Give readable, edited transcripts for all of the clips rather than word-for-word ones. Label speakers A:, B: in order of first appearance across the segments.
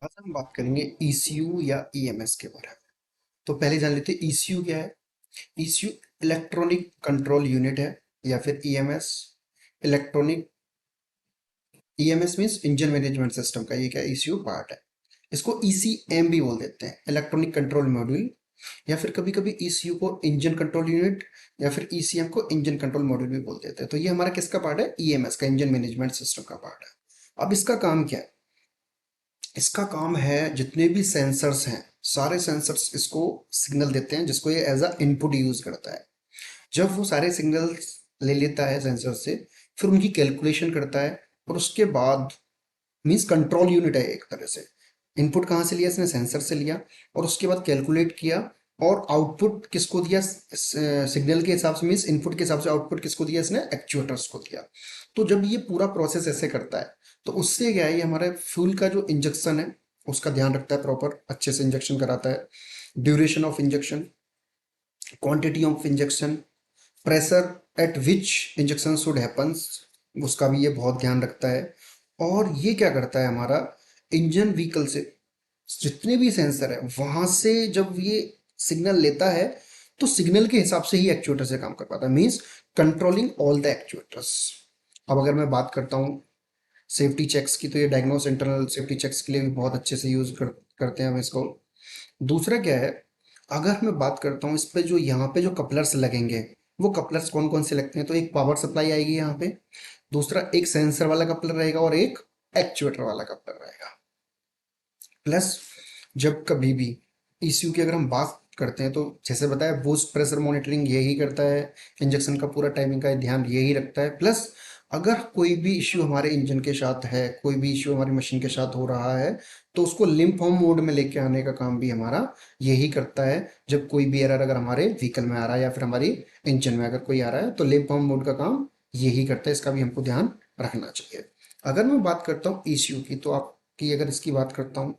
A: आज हम बात करेंगे ईसीयू या ईएमएस के बारे में। तो पहले जान लेते हैं ईसीयू क्या है। ईसीयू इलेक्ट्रॉनिक कंट्रोल यूनिट है या फिर EMS electronic. EMS means engine management system का ये क्या ईसीयू पार्ट है। इसको ईसीएम भी बोल देते हैं, इलेक्ट्रॉनिक कंट्रोल मॉड्यूल, या फिर कभी कभी ईसीयू को इंजन कंट्रोल यूनिट या फिर ईसीएम को इंजन कंट्रोल मॉड्यूल भी बोल देते हैं। तो ये हमारा किसका पार्ट है? ईएमएस का, इंजन मैनेजमेंट सिस्टम का पार्ट है। अब इसका काम क्या है? इसका काम है जितने भी सेंसर्स हैं, सारे सेंसर्स इसको सिग्नल देते हैं जिसको ये एज अ इनपुट यूज करता है। जब वो सारे सिग्नल्स ले लेता है सेंसर से, फिर उनकी कैलकुलेशन करता है और उसके बाद मीन्स कंट्रोल यूनिट है एक तरह से। इनपुट कहाँ से लिया? इसने सेंसर से लिया और उसके बाद कैलकुलेट किया और आउटपुट किसको दिया? सिग्नल के हिसाब से, मीन्स इनपुट के हिसाब से आउटपुट किसको दिया? इसने एक्चुएटर्स को दिया। तो जब ये पूरा प्रोसेस ऐसे करता है तो उससे क्या है, ये हमारे फ्यूल का जो इंजेक्शन है उसका ध्यान रखता है, प्रॉपर अच्छे से इंजेक्शन कराता है। Duration of injection, quantity of injection, pressure at which injection should happens, उसका भी ये बहुत ध्यान रखता है। और ये क्या करता है, हमारा इंजन व्हीकल से जितने भी सेंसर है वहां से जब ये सिग्नल लेता है तो सिग्नल के हिसाब से ही एक्चुएटर से काम कर पाता है, means controlling all the actuators. अब अगर मैं बात करता हूँ सेफ्टी चेक्स की, तो ये डायग्नोस इंटरनल सेफ्टी चेक्स के लिए भी बहुत अच्छे से करते हैं हम इसको। दूसरा क्या है, अगर मैं बात करता हूँ इस पे जो यहाँ पे जो कपलर्स लगेंगे, वो कपलर्स कौन कौन से लगते हैं? तो एक पावर सप्लाई आएगी यहाँ पे, दूसरा एक सेंसर वाला कपलर रहेगा और एक एक्चुएटर वाला कपलर रहेगा। प्लस जब कभी भी ईसीयू की अगर हम बात करते हैं तो जैसे बताया, बूस्ट प्रेशर मॉनिटरिंग यही करता है, इंजेक्शन का पूरा टाइमिंग का ध्यान यही रखता है। प्लस अगर कोई भी इश्यू हमारे इंजन के साथ है, कोई भी इश्यू हमारी मशीन के साथ हो रहा है, तो उसको लिम्फ मोड में लेके आने का काम भी हमारा यही करता है। जब कोई भी एरर अगर हमारे व्हीकल में आ रहा है या फिर हमारी इंजन में अगर कोई आ रहा है तो लिम्फ मोड का काम यही करता है। इसका भी हमको ध्यान रखना चाहिए। अगर मैं बात करता हूँ ईसीयू की, तो आपकी अगर इसकी बात करता हूँ,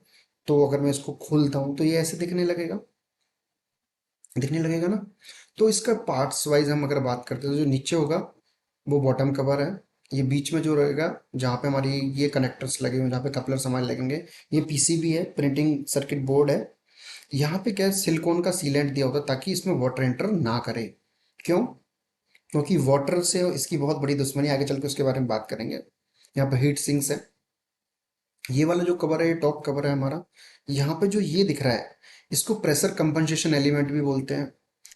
A: तो अगर मैं इसको खोलता हूँ तो ये ऐसे दिखने लगेगा ना। तो इसका पार्ट्स वाइज हम अगर बात करते हैं तो जो नीचे होगा वो बॉटम कवर है। ये बीच में जो रहेगा जहाँ पे हमारी ये कनेक्टर्स लगे हुए हैं, जहाँ पे कपलर्स हमारे लगेंगे, ये पीसीबी है, प्रिंटिंग सर्किट बोर्ड है। यहाँ पे क्या है, सिलिकॉन का सीलेंट दिया होता है ताकि इसमें वाटर एंटर ना करे। क्यों? क्योंकि वाटर से इसकी बहुत बड़ी दुश्मनी, आगे चल के उसके बारे में बात करेंगे। यहाँ पे हीट सिंक्स है। ये वाला जो कवर है, ये टॉप कवर है हमारा। यहाँ पे जो ये दिख रहा है, इसको प्रेशर कंपनसेशन एलिमेंट भी बोलते हैं।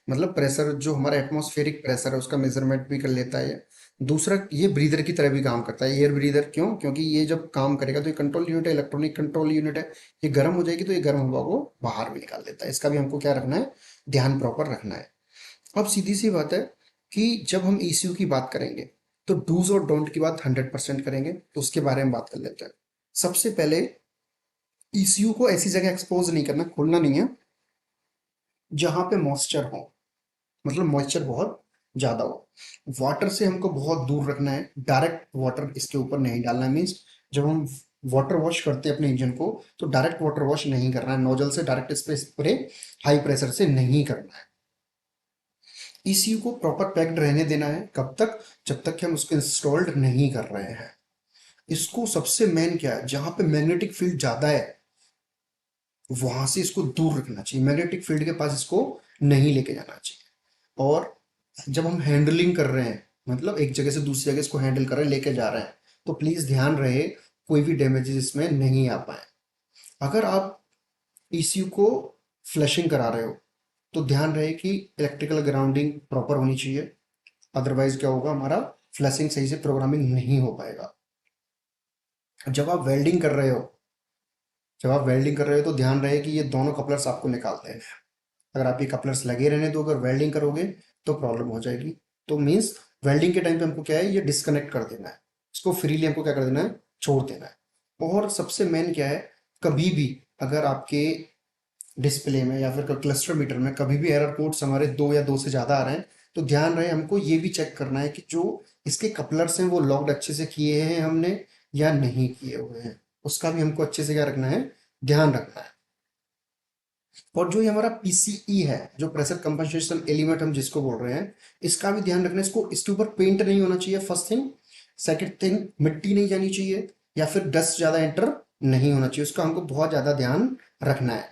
A: मतलब प्रेशर, जो हमारा एटमॉस्फेरिक प्रेशर है उसका मेजरमेंट भी कर लेता है ये। दूसरा, ये ब्रीदर की तरह भी काम करता है, एयर ब्रीदर। क्यों? क्योंकि ये जब काम करेगा तो ये कंट्रोल यूनिट है, इलेक्ट्रॉनिक कंट्रोल यूनिट है। ये गर्म हो जाएगी तो ये गर्म हवा को बाहर भी निकाल देता है। इसका भी हमको क्या रखना है? ध्यान प्रॉपर रखना है। अब सीधी सी बात है कि जब हम ईसीयू की बात करेंगे तो डूज और डोंट की बात 100% करेंगे, तो उसके बारे में बात कर लेते हैं। सबसे पहले, ईसीयू को ऐसी जगह एक्सपोज नहीं करना, खोलना नहीं है जहां पे मॉइस्चर हो, मतलब मॉइस्चर बहुत ज्यादा हो। वाटर से हमको बहुत दूर रखना है, डायरेक्ट वाटर इसके ऊपर नहीं डालना है। मीन्स जब हम वाटर वॉश करते हैं अपने इंजन को, तो डायरेक्ट वाटर वॉश नहीं करना है, नोजल से डायरेक्ट इस पे स्प्रे हाई प्रेशर से नहीं करना है। ईसीयू को प्रॉपर पैक्ड रहने देना है, कब तक? जब तक कि हम उसको इंस्टॉल्ड नहीं कर रहे हैं। इसको सबसे मेन क्या है, जहां पे मैग्नेटिक फील्ड ज्यादा है वहां से इसको दूर रखना चाहिए, मैग्नेटिक फील्ड के पास इसको नहीं लेके जाना चाहिए। और जब हम हैंडलिंग कर रहे हैं, मतलब एक जगह से दूसरी जगह इसको हैंडल कर रहे हैं, लेके जा रहे हैं, तो प्लीज ध्यान रहे कोई भी डैमेजेस इसमें नहीं आ पाए। अगर आप ईसीयू को फ्लशिंग करा रहे हो तो ध्यान रहे कि इलेक्ट्रिकल ग्राउंडिंग प्रॉपर होनी चाहिए। अदरवाइज क्या होगा, हमारा फ्लशिंग सही से प्रोग्रामिंग नहीं हो पाएगा। जब आप वेल्डिंग कर रहे हो जब आप वेल्डिंग कर रहे हो तो ध्यान रहे कि ये दोनों कपलर्स आपको निकालते हैं। अगर आप ये कपलर्स लगे रहने दो, अगर वेल्डिंग करोगे तो प्रॉब्लम हो जाएगी। तो मीन्स वेल्डिंग के टाइम पे हमको क्या है, ये डिस्कनेक्ट कर देना है, इसको फ्रीली हमको क्या कर देना है, छोड़ देना है। और सबसे मेन क्या है, कभी भी अगर आपके डिस्प्ले में या फिर क्लस्टर मीटर में कभी भी एरर कोड्स हमारे दो या दो से ज़्यादा आ रहे हैं, तो ध्यान रहे हमको ये भी चेक करना है कि जो इसके कपलर्स हैं वो लॉक्ड अच्छे से किए हैं हमने या नहीं किए हुए हैं। उसका भी हमको अच्छे से क्या रखना है, ध्यान रखना है। और जो ये हमारा पीसीई है, जो प्रेशर कंपनसेशन एलिमेंट हम जिसको बोल रहे हैं, इसका भी ध्यान रखना है। इसको, इसके ऊपर पेंट नहीं होना चाहिए, फर्स्ट थिंग। सेकंड थिंग, मिट्टी नहीं जानी चाहिए या फिर डस्ट ज़्यादा एंटर नहीं होना चाहिए, उसका हमको बहुत ज़्यादा ध्यान रखना है।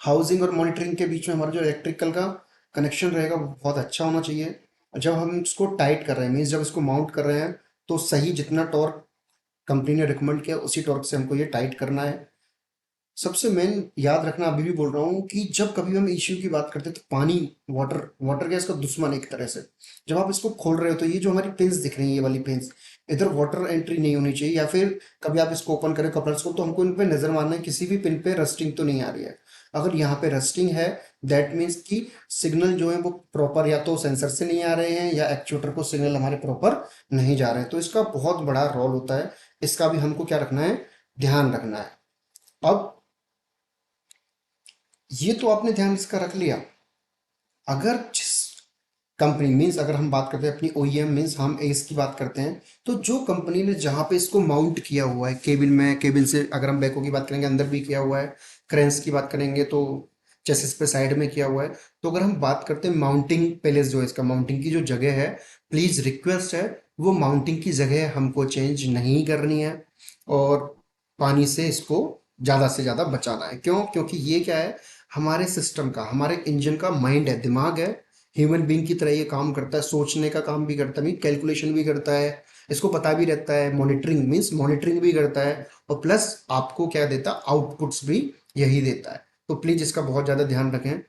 A: हाउसिंग और मॉनिटरिंग के बीच में हमारा जो इलेक्ट्रिकल का कनेक्शन रहेगा वो बहुत अच्छा होना चाहिए। और जब हम इसको टाइट कर रहे हैं, मीन्स जब इसको माउंट कर रहे हैं, तो सही जितना टॉर्क कंपनी ने रिकमेंड किया उसी टॉर्क से हमको ये टाइट करना है। सबसे मेन याद रखना, अभी भी बोल रहा हूँ, कि जब कभी हम इश्यू की बात करते हैं तो पानी, वाटर वाटर गैस का दुश्मन एक तरह से। जब आप इसको खोल रहे हो तो ये जो हमारी पिंस दिख रही है, ये वाली पिंस, इधर वाटर एंट्री नहीं होनी चाहिए। या फिर कभी आप इसको ओपन करें कपल्स को, तो हमको इन पे नजर मारना है किसी भी पिन पे रस्टिंग तो नहीं आ रही है। अगर यहाँ पे रस्टिंग है, दैट मीन्स कि सिग्नल जो है वो प्रॉपर या तो सेंसर से नहीं आ रहे हैं या एक्चुएटर को सिग्नल हमारे प्रॉपर नहीं जा रहे हैं। तो इसका बहुत बड़ा रोल होता है, इसका भी हमको क्या रखना है, ध्यान रखना है। अब ये तो आपने ध्यान इसका रख लिया। अगर जिस कंपनी, मीन्स अगर हम बात करते हैं अपनी ओईएम, मीन्स हम इसकी बात करते हैं, तो जो कंपनी ने जहाँ पे इसको माउंट किया हुआ है केबिन में, केबिन से अगर हम बैको की बात करेंगे अंदर भी किया हुआ है, क्रेंस की बात करेंगे तो चेसिस पे साइड में किया हुआ है। तो अगर हम बात करते हैं माउंटिंग प्लेस, जो है इसका माउंटिंग की जो जगह है, प्लीज़ रिक्वेस्ट है, वो माउंटिंग की जगह हमको चेंज नहीं करनी है। और पानी से इसको ज़्यादा से ज़्यादा बचाना है। क्यों? क्योंकि ये क्या है, हमारे सिस्टम का, हमारे इंजन का माइंड है, दिमाग है, ह्यूमन बीइंग की तरह ये काम करता है, सोचने का काम भी करता है, मीन कैलकुलेशन भी करता है, इसको पता भी रहता है, मॉनिटरिंग मीन्स मॉनिटरिंग भी करता है, और प्लस आपको क्या देता है, आउटपुट्स भी यही देता है। तो प्लीज़ इसका बहुत ज़्यादा ध्यान रखें।